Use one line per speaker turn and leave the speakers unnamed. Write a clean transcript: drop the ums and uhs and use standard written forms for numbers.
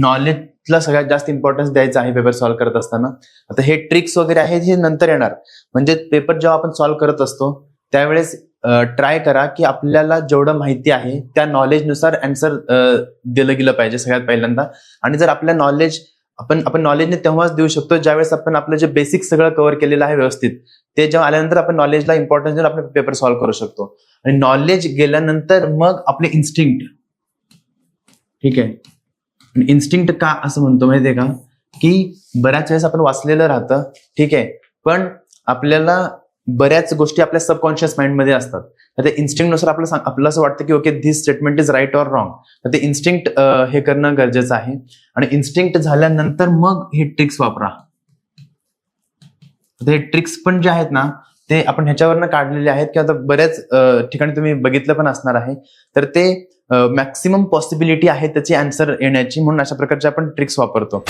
नॉलेजला सगळ्यात जास्त इम्पॉर्टन्स द्यायचं आहे पेपर सॉल्व्ह करत असताना. आता हे ट्रिक्स वगैरे आहेत हे नंतर येणार. म्हणजे पेपर जेव्हा आपण सॉल्व्ह करत असतो त्यावेळेस ट्राय करा की आपल्याला जेवढं माहिती आहे त्या नॉलेजनुसार आन्सर दिलं गेलं पाहिजे सगळ्यात पहिल्यांदा. आणि जर आपल्या नॉलेज आपण नॉलेजने तेव्हाच देऊ शकतो ज्यावेळेस आपण आपलं जे बेसिक सगळं कव्हर केलेलं आहे व्यवस्थित, ते जेव्हा आल्यानंतर आपण नॉलेजला इम्पॉर्टन्स देऊन आपण पेपर सॉल्व्ह करू शकतो. आणि नॉलेज गेल्यानंतर मग आपले इन्स्टिंक्ट, ठीक आहे. इन्स्टिंक्ट का असं म्हणतो माहितीये का, की बऱ्याच वेळेस आपण वाचलेलं राहतं, ठीक आहे, पण आपल्याला बऱ्याच गोष्टी आपल्या सबकॉन्शियस माइंडमध्ये असतात. तर ते इन्स्टिंक्टनुसार आपल्याला असं वाटतं की okay this statement is right or wrong. तर ते इन्स्टिंक्ट हे करणं गरजेचं आहे. आणि इन्स्टिंक्ट झाल्यानंतर मग हे ट्रिक्स वापरा. हे ट्रिक्स पण जे आहेत ना ते आपण ह्याच्यावरनं काढलेले आहेत किंवा आता बऱ्याच ठिकाणी तुम्ही बघितलं पण असणार आहे. तर ते मॅक्सिमम पॉसिबिलिटी आहे त्याची आन्सर येण्याची, म्हणून अशा प्रकारचे आपण ट्रिक्स वापरतो.